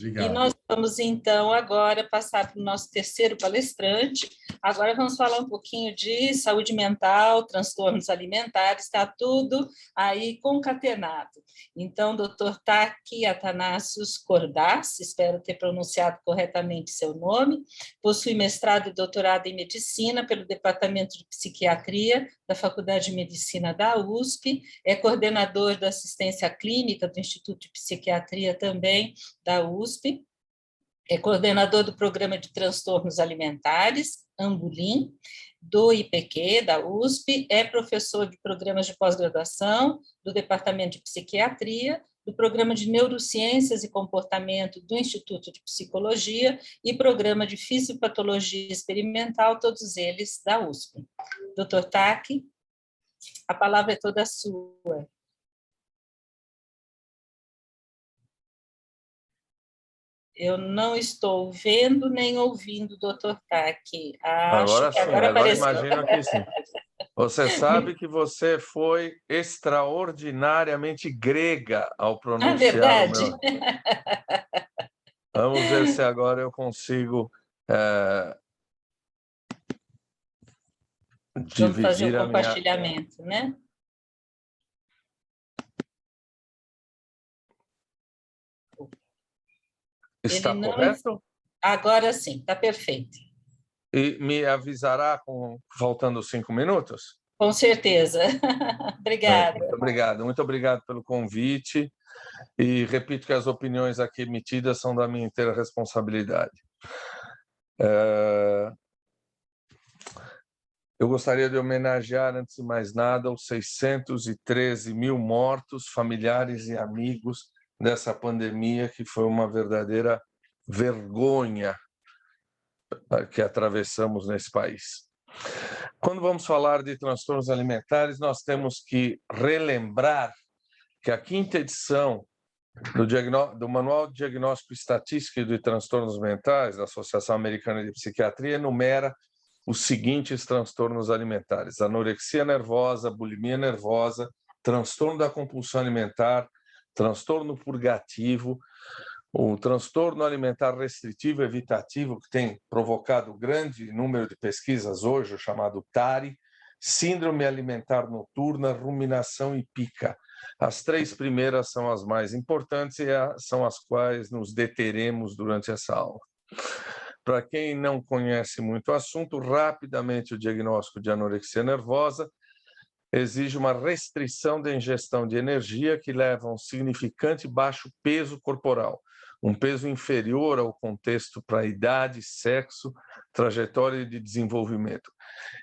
E nós Obrigado. vamos, então, agora passar para o nosso terceiro palestrante. Agora vamos falar um pouquinho de saúde mental, transtornos alimentares, está tudo aí concatenado. Então, doutor Taki Athanasios Cordas, espero ter pronunciado corretamente seu nome, possui mestrado e doutorado em medicina pelo Departamento de Psiquiatria da Faculdade de Medicina da USP, é coordenador da assistência clínica do Instituto de Psiquiatria também da USP, é coordenador do Programa de Transtornos Alimentares, Angolim, do IPQ, da USP, é professor de programas de pós-graduação do Departamento de Psiquiatria, do Programa de Neurociências e Comportamento do Instituto de Psicologia e Programa de Fisiopatologia Experimental, todos eles da USP. Doutor Taki, a palavra é toda sua. Eu não estou vendo nem ouvindo o doutor Taki. Acho Agora que sim, agora agora apareceu. imagino que sim. Você sabe que você foi extraordinariamente grega ao É pronunciar o verdade. meu. Vamos ver se agora eu consigo Vamos fazer o dividir a minha. compartilhamento, né? Está Ele não. correto? Agora sim, está perfeito. E me avisará faltando 5 minutos? Com certeza. Obrigada. Muito obrigado pelo convite. E repito que as opiniões aqui emitidas são da minha inteira responsabilidade. Eu gostaria de homenagear, antes de mais nada, os 613 mil mortos, familiares e amigos dessa pandemia, que foi uma verdadeira vergonha que atravessamos nesse país. Quando vamos falar de transtornos alimentares, nós temos que relembrar que a quinta edição do Manual de Diagnóstico e Estatística de Transtornos Mentais da Associação Americana de Psiquiatria enumera os seguintes transtornos alimentares: anorexia nervosa, bulimia nervosa, transtorno da compulsão alimentar, transtorno purgativo, o transtorno alimentar restritivo evitativo, que tem provocado grande número de pesquisas hoje, o chamado TARI, síndrome alimentar noturna, ruminação e pica. As 3 primeiras são as mais importantes e são as quais nos deteremos durante essa aula. Para quem não conhece muito o assunto, rapidamente o diagnóstico de anorexia nervosa exige uma restrição da ingestão de energia que leva a um significante baixo peso corporal, um peso inferior ao contexto para idade, sexo, trajetória de desenvolvimento.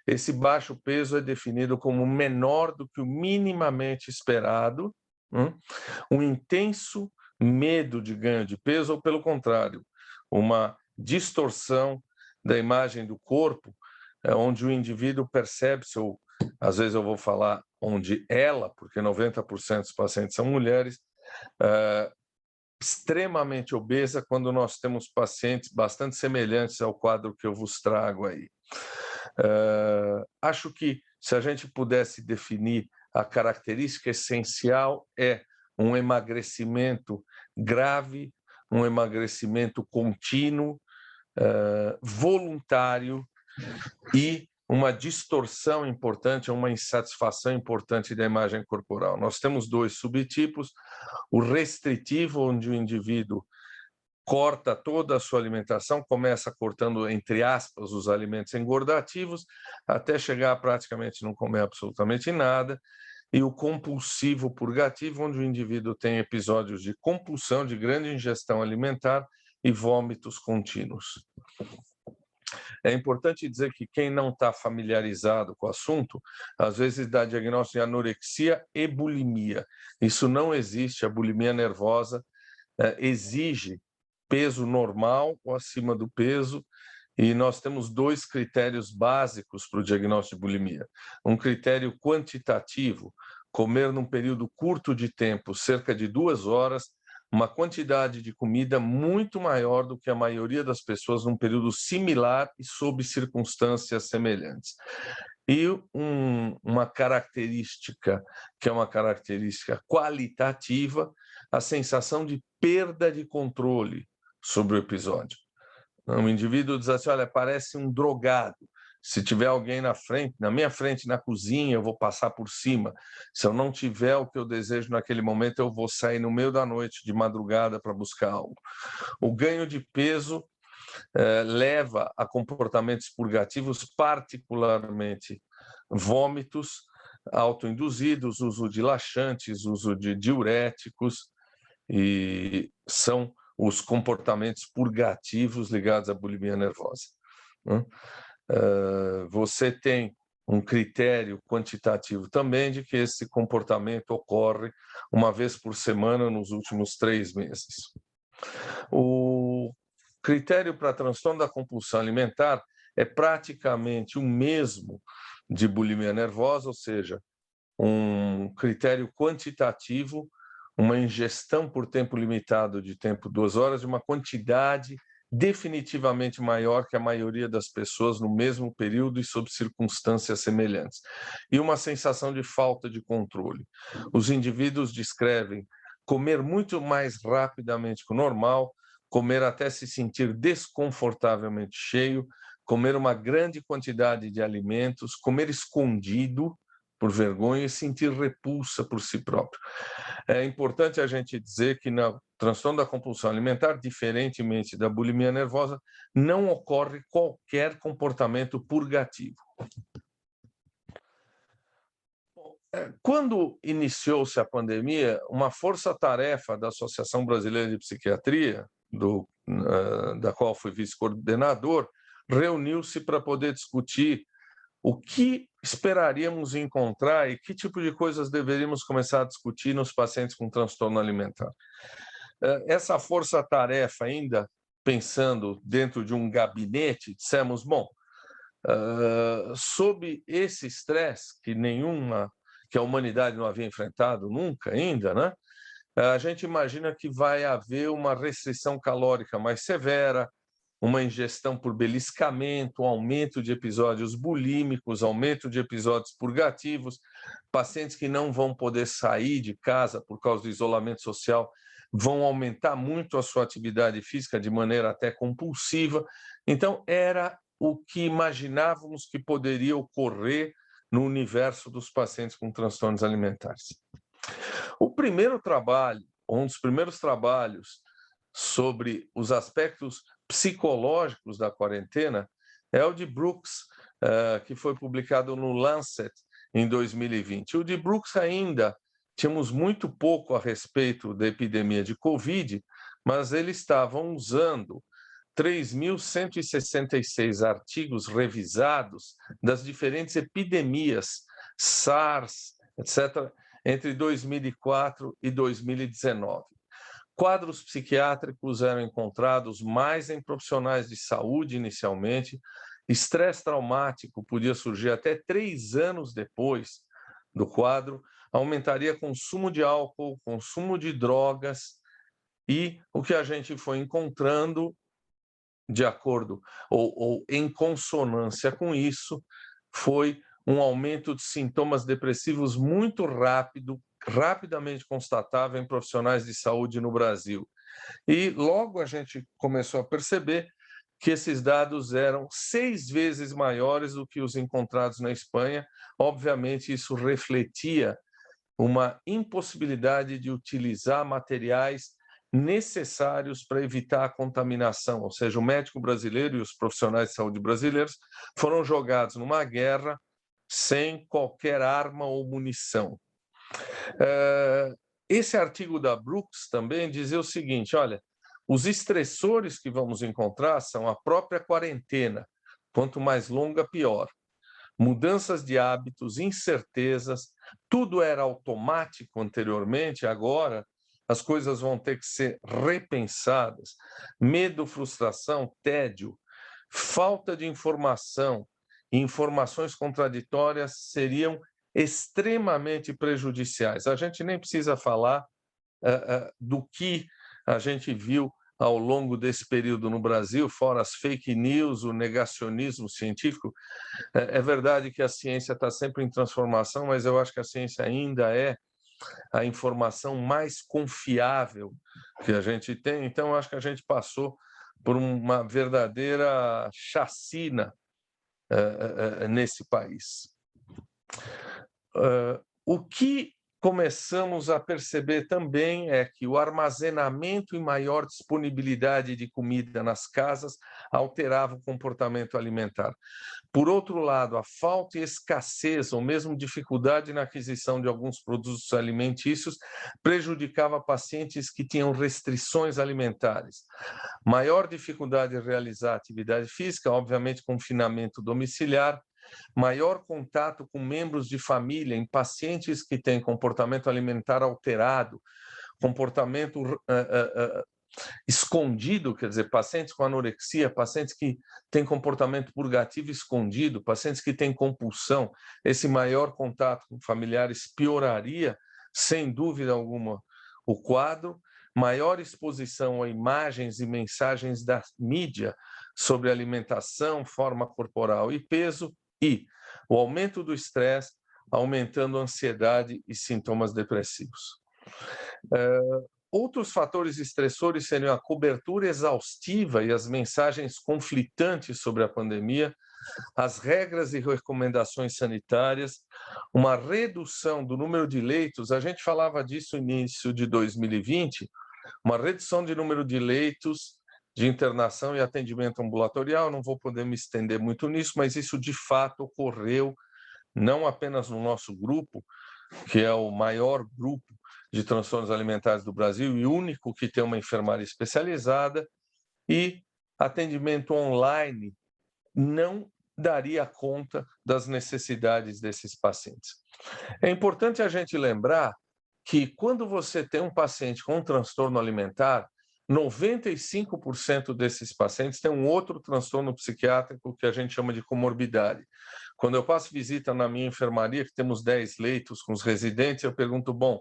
Esse baixo peso é definido como menor do que o minimamente esperado, um intenso medo de ganho de peso, ou, pelo contrário, uma distorção da imagem do corpo, onde o indivíduo percebe-se, ou às vezes eu vou falar onde ela, porque 90% dos pacientes são mulheres, extremamente obesa, quando nós temos pacientes bastante semelhantes ao quadro que eu vos trago aí. Acho que, se a gente pudesse definir a característica essencial, é um emagrecimento grave, um emagrecimento contínuo, voluntário e uma distorção importante, uma insatisfação importante da imagem corporal. Nós temos 2 subtipos: o restritivo, onde o indivíduo corta toda a sua alimentação, começa cortando, entre aspas, os alimentos engordativos, até chegar a praticamente não comer absolutamente nada, e o compulsivo purgativo, onde o indivíduo tem episódios de compulsão, de grande ingestão alimentar e vômitos contínuos. É importante dizer que quem não está familiarizado com o assunto, às vezes dá diagnóstico de anorexia e bulimia. Isso não existe. A bulimia nervosa exige peso normal ou acima do peso, e nós temos 2 critérios básicos para o diagnóstico de bulimia. Um critério quantitativo: comer num período curto de tempo, cerca de 2 horas, uma quantidade de comida muito maior do que a maioria das pessoas num período similar e sob circunstâncias semelhantes. E uma característica, que é uma característica qualitativa, a sensação de perda de controle sobre o episódio. O indivíduo diz assim, olha, parece um drogado. Se tiver alguém na minha frente, na cozinha, eu vou passar por cima. Se eu não tiver o que eu desejo naquele momento, eu vou sair no meio da noite, de madrugada, para buscar algo. O ganho de peso leva a comportamentos purgativos, particularmente vômitos autoinduzidos, uso de laxantes, uso de diuréticos, e são os comportamentos purgativos ligados à bulimia nervosa. Você tem um critério quantitativo também de que esse comportamento ocorre uma vez por semana nos últimos 3 meses. O critério para transtorno da compulsão alimentar é praticamente o mesmo de bulimia nervosa, ou seja, um critério quantitativo, uma ingestão por tempo limitado de tempo 2 horas, de uma quantidade definitivamente maior que a maioria das pessoas no mesmo período e sob circunstâncias semelhantes. E uma sensação de falta de controle. Os indivíduos descrevem comer muito mais rapidamente que o normal, comer até se sentir desconfortavelmente cheio, comer uma grande quantidade de alimentos, comer escondido por vergonha e sentir repulsa por si próprio. É importante a gente dizer que no transtorno da compulsão alimentar, diferentemente da bulimia nervosa, não ocorre qualquer comportamento purgativo. Quando iniciou-se a pandemia, uma força-tarefa da Associação Brasileira de Psiquiatria, da qual fui vice-coordenador, reuniu-se para poder discutir o que esperaríamos encontrar e que tipo de coisas deveríamos começar a discutir nos pacientes com transtorno alimentar. Essa força-tarefa, ainda pensando dentro de um gabinete, dissemos, bom, sob esse estresse que a humanidade não havia enfrentado nunca ainda, né? A gente imagina que vai haver uma restrição calórica mais severa, uma ingestão por beliscamento, um aumento de episódios bulímicos, aumento de episódios purgativos, pacientes que não vão poder sair de casa por causa do isolamento social vão aumentar muito a sua atividade física de maneira até compulsiva. Então, era o que imaginávamos que poderia ocorrer no universo dos pacientes com transtornos alimentares. O primeiro trabalho, um dos primeiros trabalhos sobre os aspectos psicológicos da quarentena é o de Brooks, que foi publicado no Lancet em 2020. O de Brooks ainda tínhamos muito pouco a respeito da epidemia de Covid, mas eles estavam usando 3.166 artigos revisados das diferentes epidemias, SARS, etc., entre 2004 e 2019. Quadros psiquiátricos eram encontrados mais em profissionais de saúde inicialmente, estresse traumático podia surgir até 3 anos depois do quadro, aumentaria consumo de álcool, consumo de drogas, e o que a gente foi encontrando de acordo ou em consonância com isso foi um aumento de sintomas depressivos muito rapidamente constatável em profissionais de saúde no Brasil. E logo a gente começou a perceber que esses dados eram 6 vezes maiores do que os encontrados na Espanha. Obviamente, isso refletia uma impossibilidade de utilizar materiais necessários para evitar a contaminação, ou seja, o médico brasileiro e os profissionais de saúde brasileiros foram jogados numa guerra sem qualquer arma ou munição. Esse artigo da Brooks também dizia o seguinte, olha, os estressores que vamos encontrar são a própria quarentena, quanto mais longa, pior. Mudanças de hábitos, incertezas, tudo era automático anteriormente, agora as coisas vão ter que ser repensadas. Medo, frustração, tédio, falta de informação e informações contraditórias seriam extremamente prejudiciais. A gente nem precisa falar do que a gente viu ao longo desse período no Brasil, fora as fake news, o negacionismo científico. É verdade que a ciência está sempre em transformação, mas eu acho que a ciência ainda é a informação mais confiável que a gente tem. Então, acho que a gente passou por uma verdadeira chacina nesse país. O que começamos a perceber também é que o armazenamento e maior disponibilidade de comida nas casas alterava o comportamento alimentar. Por outro lado, a falta e escassez, ou mesmo dificuldade na aquisição de alguns produtos alimentícios, prejudicava pacientes que tinham restrições alimentares. Maior dificuldade em realizar atividade física, obviamente confinamento domiciliar, maior contato com membros de família em pacientes que têm comportamento alimentar alterado, comportamento escondido, quer dizer, pacientes com anorexia, pacientes que têm comportamento purgativo escondido, pacientes que têm compulsão, esse maior contato com familiares pioraria, sem dúvida alguma, o quadro, maior exposição a imagens e mensagens da mídia sobre alimentação, forma corporal e peso, e o aumento do estresse, aumentando a ansiedade e sintomas depressivos. Outros fatores estressores seriam a cobertura exaustiva e as mensagens conflitantes sobre a pandemia, as regras e recomendações sanitárias, uma redução do número de leitos, a gente falava disso no início de 2020, uma redução de número de leitos de internação e atendimento ambulatorial, não vou poder me estender muito nisso, mas isso de fato ocorreu não apenas no nosso grupo, que é o maior grupo de transtornos alimentares do Brasil e único que tem uma enfermaria especializada, e atendimento online não daria conta das necessidades desses pacientes. É importante a gente lembrar que quando você tem um paciente com um transtorno alimentar, 95% desses pacientes têm um outro transtorno psiquiátrico que a gente chama de comorbidade. Quando eu passo visita na minha enfermaria, que temos 10 leitos com os residentes, eu pergunto, bom,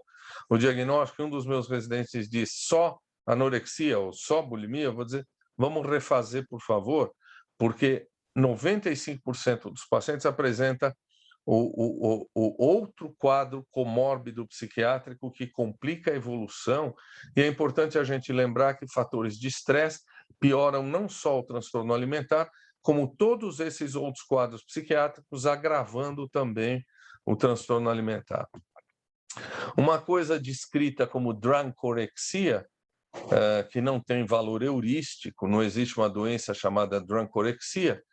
o diagnóstico, um dos meus residentes diz só anorexia ou só bulimia, eu vou dizer, vamos refazer, por favor, porque 95% dos pacientes apresenta o outro quadro comórbido psiquiátrico que complica a evolução, e é importante a gente lembrar que fatores de estresse pioram não só o transtorno alimentar, como todos esses outros quadros psiquiátricos, agravando também o transtorno alimentar. Uma coisa descrita como drunkorexia, que não tem valor heurístico, não existe uma doença chamada drunkorexia,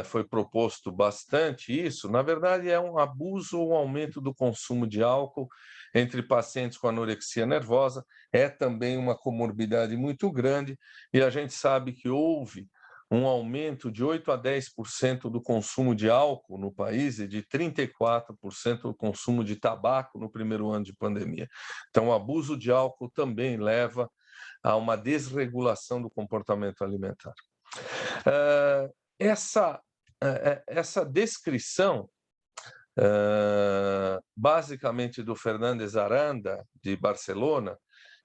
foi proposto bastante isso, na verdade é um abuso ou um aumento do consumo de álcool entre pacientes com anorexia nervosa, é também uma comorbidade muito grande, e a gente sabe que houve um aumento de 8 a 10% do consumo de álcool no país e de 34% do consumo de tabaco no primeiro ano de pandemia. Então, o abuso de álcool também leva a uma desregulação do comportamento alimentar. Essa descrição, basicamente do Fernández Aranda, de Barcelona,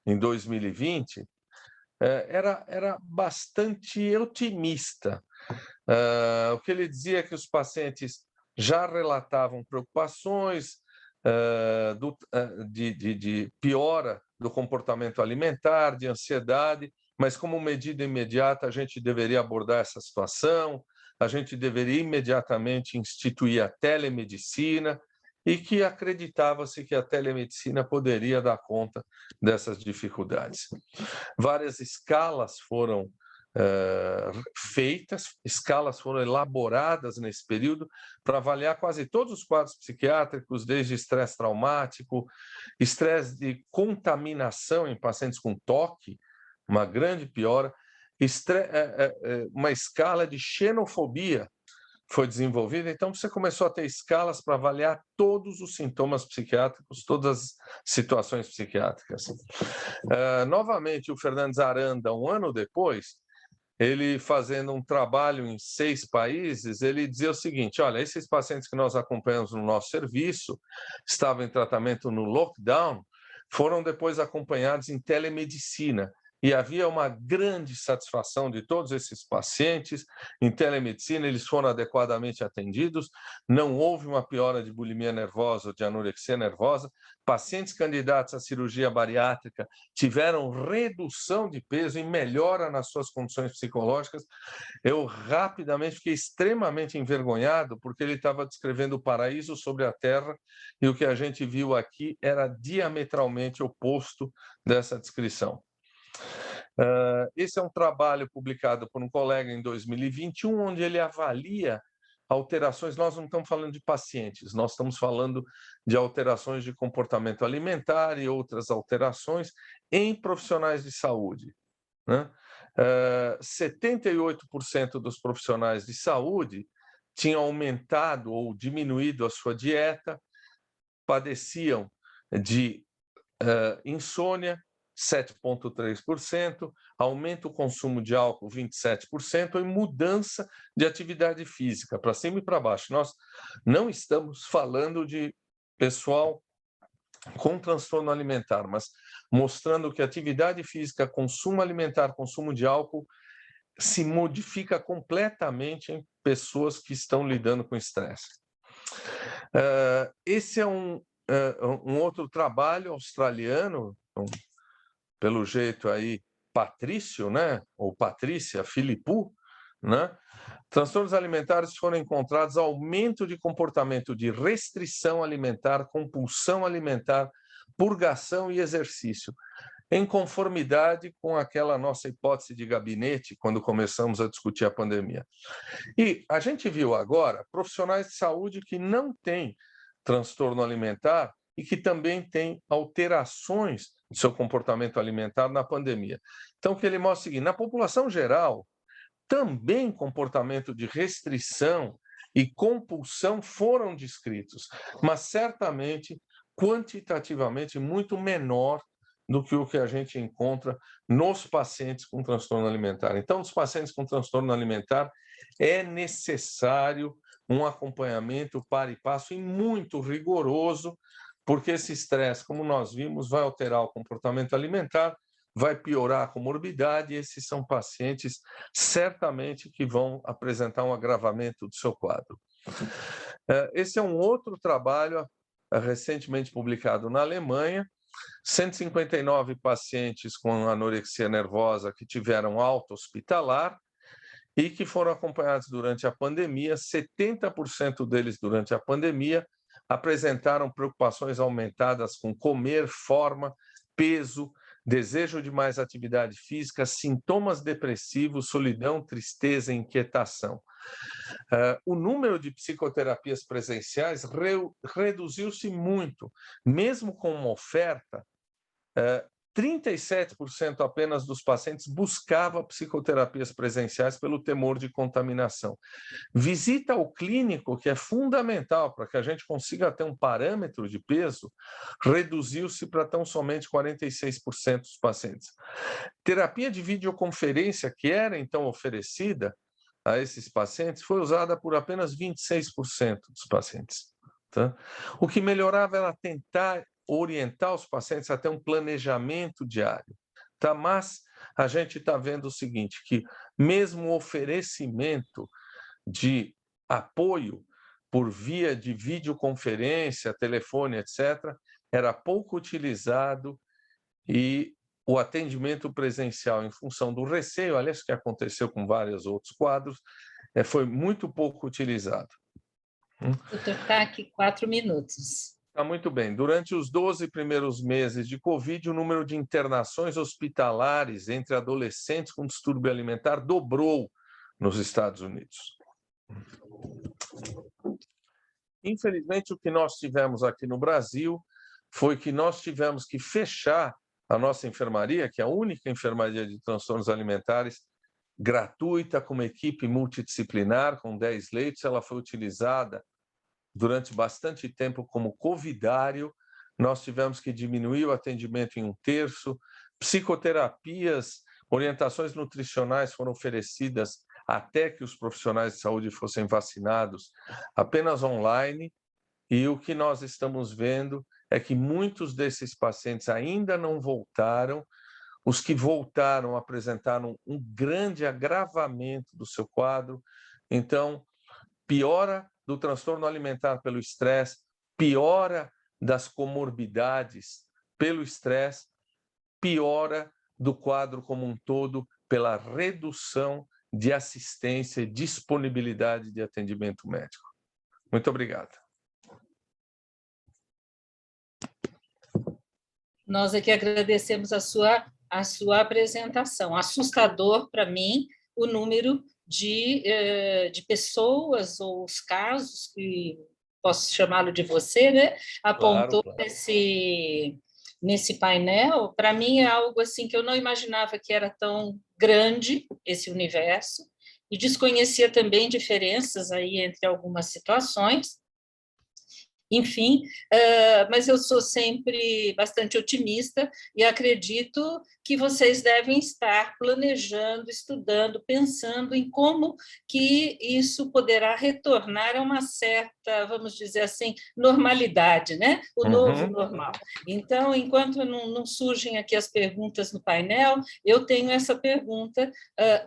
em 2020, era bastante otimista. O que ele dizia é que os pacientes já relatavam preocupações de piora do comportamento alimentar, de ansiedade, mas como medida imediata a gente deveria abordar essa situação, a gente deveria imediatamente instituir a telemedicina, e que acreditava-se que a telemedicina poderia dar conta dessas dificuldades. Várias escalas foram feitas, escalas foram elaboradas nesse período para avaliar quase todos os quadros psiquiátricos, desde estresse traumático, estresse de contaminação em pacientes com toque, uma grande piora, uma escala de xenofobia foi desenvolvida, então você começou a ter escalas para avaliar todos os sintomas psiquiátricos, todas as situações psiquiátricas. Novamente, o Fernández Aranda, um ano depois, ele fazendo um trabalho em 6 países, ele dizia o seguinte, olha, esses pacientes que nós acompanhamos no nosso serviço, estavam em tratamento no lockdown, foram depois acompanhados em telemedicina, e havia uma grande satisfação de todos esses pacientes. Em telemedicina, eles foram adequadamente atendidos, não houve uma piora de bulimia nervosa ou de anorexia nervosa. Pacientes candidatos à cirurgia bariátrica tiveram redução de peso e melhora nas suas condições psicológicas. Eu rapidamente fiquei extremamente envergonhado, porque ele estava descrevendo o paraíso sobre a Terra, e o que a gente viu aqui era diametralmente oposto dessa descrição. Esse é um trabalho publicado por um colega em 2021, onde ele avalia alterações. Nós não estamos falando de pacientes, nós estamos falando de alterações de comportamento alimentar e outras alterações em profissionais de saúde, né? 78% dos profissionais de saúde tinham aumentado ou diminuído a sua dieta, padeciam de insônia, 7,3%, aumenta o consumo de álcool, 27%, e mudança de atividade física, para cima e para baixo. Nós não estamos falando de pessoal com transtorno alimentar, mas mostrando que atividade física, consumo alimentar, consumo de álcool se modifica completamente em pessoas que estão lidando com estresse. Esse é um outro trabalho australiano, pelo jeito aí, Patrício, né? Ou Patrícia Philippou, né? Transtornos alimentares foram encontrados aumento de comportamento de restrição alimentar, compulsão alimentar, purgação e exercício, em conformidade com aquela nossa hipótese de gabinete quando começamos a discutir a pandemia. E a gente viu agora profissionais de saúde que não têm transtorno alimentar e que também têm alterações do seu comportamento alimentar na pandemia. Então, o que ele mostra é o seguinte: na população geral, também comportamento de restrição e compulsão foram descritos, mas certamente, quantitativamente, muito menor do que o que a gente encontra nos pacientes com transtorno alimentar. Então, nos pacientes com transtorno alimentar, é necessário um acompanhamento para e passo e muito rigoroso, porque esse estresse, como nós vimos, vai alterar o comportamento alimentar, vai piorar a comorbidade, e esses são pacientes certamente que vão apresentar um agravamento do seu quadro. Esse é um outro trabalho recentemente publicado na Alemanha, 159 pacientes com anorexia nervosa que tiveram alta hospitalar e que foram acompanhados durante a pandemia. 70% deles durante a pandemia apresentaram preocupações aumentadas com comer, forma, peso, desejo de mais atividade física, sintomas depressivos, solidão, tristeza e inquietação. O número de psicoterapias presenciais reduziu-se muito, mesmo com uma oferta. 37% apenas dos pacientes buscava psicoterapias presenciais pelo temor de contaminação. Visita ao clínico, que é fundamental para que a gente consiga ter um parâmetro de peso, reduziu-se para tão somente 46% dos pacientes. Terapia de videoconferência, que era então oferecida a esses pacientes, foi usada por apenas 26% dos pacientes. Tá? O que melhorava era tentar orientar os pacientes a ter um planejamento diário, tá? Mas a gente está vendo o seguinte, que mesmo o oferecimento de apoio por via de videoconferência, telefone, etc., era pouco utilizado, e o atendimento presencial, em função do receio, aliás, que aconteceu com vários outros quadros, foi muito pouco utilizado. Doutor Taque, 4 minutos. Está muito bem. Durante os 12 primeiros meses de Covid, o número de internações hospitalares entre adolescentes com distúrbio alimentar dobrou nos Estados Unidos. Infelizmente, o que nós tivemos aqui no Brasil foi que nós tivemos que fechar a nossa enfermaria, que é a única enfermaria de transtornos alimentares gratuita, com uma equipe multidisciplinar, com 10 leitos. Ela foi utilizada durante bastante tempo como covidário. Nós tivemos que diminuir o atendimento em 1/3. Psicoterapias, orientações nutricionais foram oferecidas até que os profissionais de saúde fossem vacinados, apenas online. E o que nós estamos vendo é que muitos desses pacientes ainda não voltaram, Os que voltaram apresentaram um grande agravamento do seu quadro. Então, piora do transtorno alimentar pelo estresse, piora das comorbidades pelo estresse, piora do quadro como um todo pela redução de assistência e disponibilidade de atendimento médico. Muito obrigado. Nós aqui agradecemos a sua apresentação. Assustador para mim o número de pessoas ou os casos que posso chamá-lo de você, né? Apontou Claro. nesse painel. Para mim é algo assim que eu não imaginava que era tão grande esse universo e desconhecia também diferenças aí entre algumas situações. Enfim, mas eu sou sempre bastante otimista e acredito que vocês devem estar planejando, estudando, pensando em como que isso poderá retornar a uma certa, vamos dizer assim, normalidade, né? O novo normal. Então, enquanto não surgem aqui as perguntas no painel, eu tenho essa pergunta: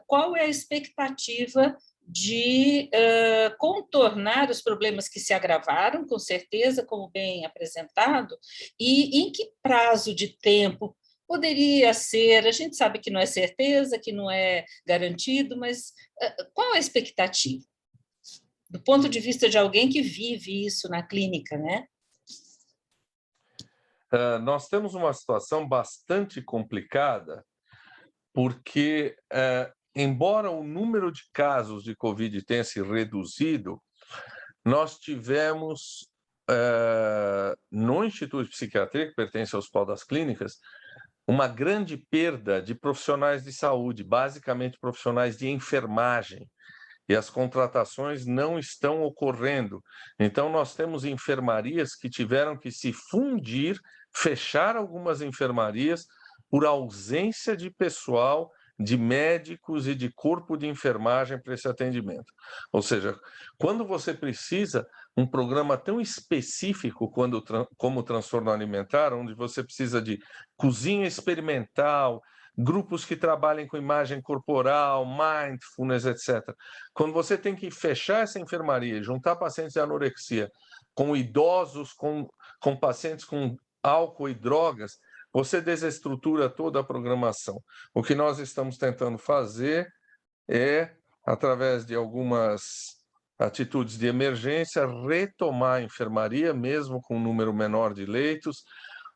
qual é a expectativa de contornar os problemas que se agravaram, com certeza, como bem apresentado, e em que prazo de tempo poderia ser? A gente sabe que não é certeza, que não é garantido, mas qual a expectativa? Do ponto de vista de alguém que vive isso na clínica, né? Nós temos uma situação bastante complicada, porque embora o número de casos de Covid tenha se reduzido, nós tivemos, no Instituto de Psiquiatria, que pertence ao Hospital das Clínicas, uma grande perda de profissionais de saúde, basicamente profissionais de enfermagem, e as contratações não estão ocorrendo. Então, nós temos enfermarias que tiveram que se fundir, fechar algumas enfermarias por ausência de pessoal, de médicos e de corpo de enfermagem para esse atendimento. Ou seja, quando você precisa um programa tão específico como o transtorno alimentar, onde você precisa de cozinha experimental, grupos que trabalhem com imagem corporal, mindfulness, etc. Quando você tem que fechar essa enfermaria, juntar pacientes de anorexia com idosos, com pacientes com álcool e drogas, você desestrutura toda a programação. O que nós estamos tentando fazer é, através de algumas atitudes de emergência, retomar a enfermaria, mesmo com um número menor de leitos.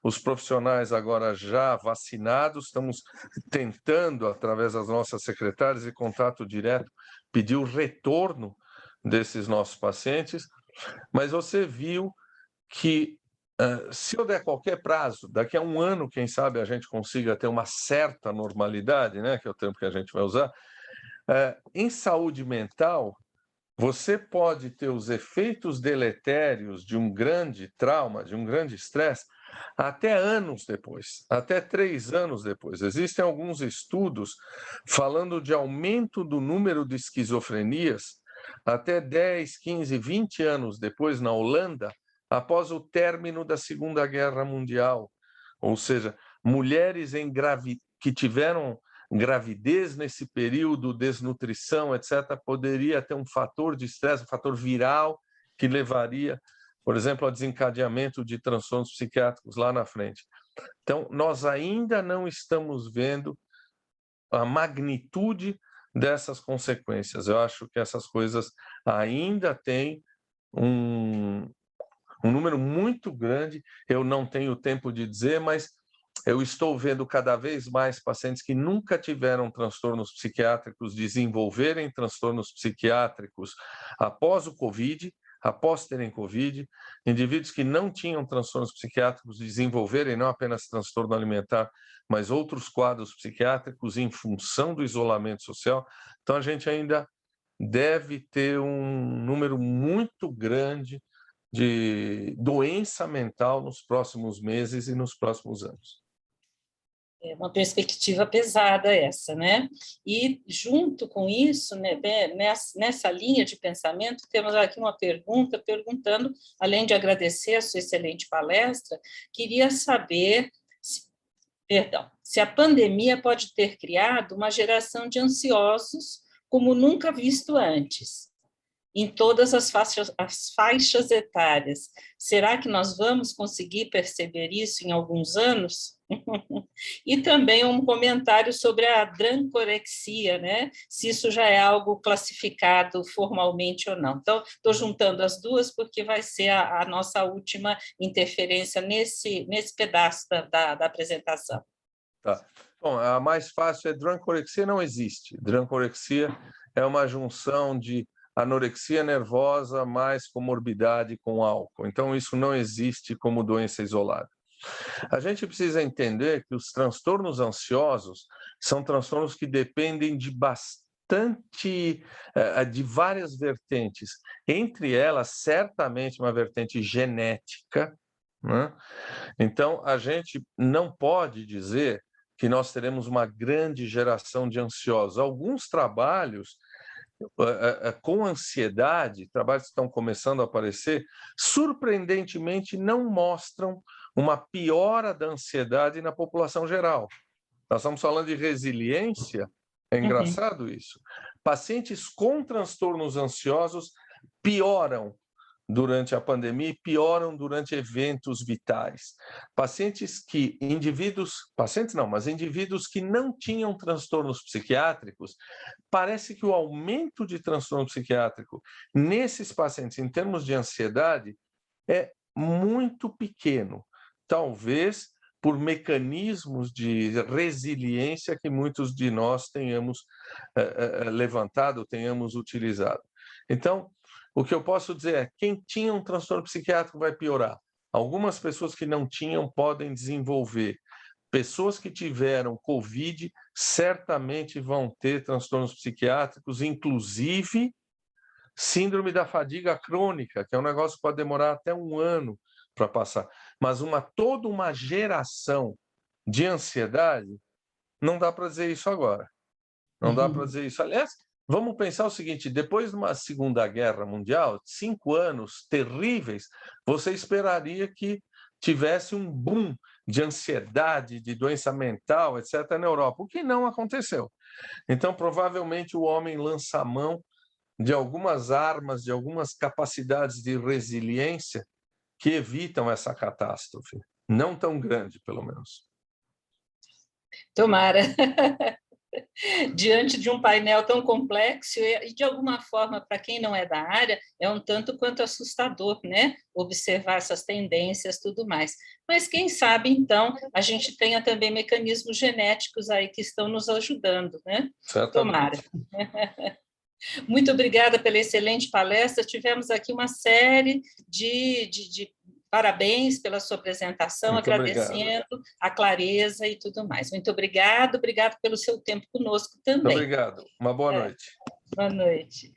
Os profissionais agora já vacinados, estamos tentando, através das nossas secretárias, de contato direto, pedir o retorno desses nossos pacientes, mas você viu que se eu der qualquer prazo, daqui a um ano, quem sabe, a gente consiga ter uma certa normalidade, né, que é o termo que a gente vai usar, em saúde mental, você pode ter os efeitos deletérios de um grande trauma, de um grande estresse, até anos depois, até 3 anos depois. Existem alguns estudos falando de aumento do número de esquizofrenias até 10, 15, 20 anos depois na Holanda, após o término da Segunda Guerra Mundial. Ou seja, mulheres que tiveram gravidez nesse período, desnutrição, etc., poderia ter um fator de estresse, um fator viral, que levaria, por exemplo, ao desencadeamento de transtornos psiquiátricos lá na frente. Então, nós ainda não estamos vendo a magnitude dessas consequências. Eu acho que essas coisas ainda têm um número muito grande, eu não tenho tempo de dizer, mas eu estou vendo cada vez mais pacientes que nunca tiveram transtornos psiquiátricos desenvolverem transtornos psiquiátricos após o Covid, após terem Covid, indivíduos que não tinham transtornos psiquiátricos desenvolverem não apenas transtorno alimentar, mas outros quadros psiquiátricos em função do isolamento social. Então, a gente ainda deve ter um número muito grande de doença mental nos próximos meses e nos próximos anos. É uma perspectiva pesada essa, né? E, junto com isso, né, nessa linha de pensamento, temos aqui uma pergunta perguntando, além de agradecer a sua excelente palestra, queria saber, Perdão, se a pandemia pode ter criado uma geração de ansiosos como nunca visto antes, em todas as faixas etárias. Será que nós vamos conseguir perceber isso em alguns anos? E também um comentário sobre a drancorexia, né? Se isso já é algo classificado formalmente ou não. Então, estou juntando as duas porque vai ser a nossa última interferência nesse pedaço da apresentação. Tá. Bom, a mais fácil é drancorexia, não existe. Drancorexia é uma junção de anorexia nervosa mais comorbidade com álcool. Então, isso não existe como doença isolada. A gente precisa entender que os transtornos ansiosos são transtornos que dependem de de várias vertentes. Entre elas, certamente, uma vertente genética, né? Então, a gente não pode dizer que nós teremos uma grande geração de ansiosos. Alguns trabalhos com ansiedade, trabalhos que estão começando a aparecer, surpreendentemente não mostram uma piora da ansiedade na população geral. Nós estamos falando de resiliência, é engraçado isso. Pacientes com transtornos ansiosos pioram durante a pandemia e pioram durante eventos vitais. Indivíduos que não tinham transtornos psiquiátricos, parece que o aumento de transtorno psiquiátrico nesses pacientes, em termos de ansiedade, é muito pequeno. Talvez por mecanismos de resiliência que muitos de nós tenhamos levantado, tenhamos utilizado. Então, o que eu posso dizer é, quem tinha um transtorno psiquiátrico vai piorar. Algumas pessoas que não tinham podem desenvolver. Pessoas que tiveram Covid certamente vão ter transtornos psiquiátricos, inclusive síndrome da fadiga crônica, que é um negócio que pode demorar até 1 ano para passar. Mas toda uma geração de ansiedade, não dá para dizer isso agora. Não dá para dizer isso. Aliás, vamos pensar o seguinte, depois de uma Segunda Guerra Mundial, 5 anos terríveis, você esperaria que tivesse um boom de ansiedade, de doença mental, etc., na Europa, o que não aconteceu. Então, provavelmente, o homem lança a mão de algumas armas, de algumas capacidades de resiliência que evitam essa catástrofe. Não tão grande, pelo menos. Tomara. Diante de um painel tão complexo e, de alguma forma, para quem não é da área, é um tanto quanto assustador, né? Observar essas tendências, tudo mais. Mas quem sabe, então, a gente tenha também mecanismos genéticos aí que estão nos ajudando, né? Tomara. Muito obrigada pela excelente palestra. Tivemos aqui uma série de parabéns pela sua apresentação, muito agradecendo obrigado. A clareza e tudo mais. Muito obrigado pelo seu tempo conosco também. Muito obrigado. Uma boa noite. Boa noite.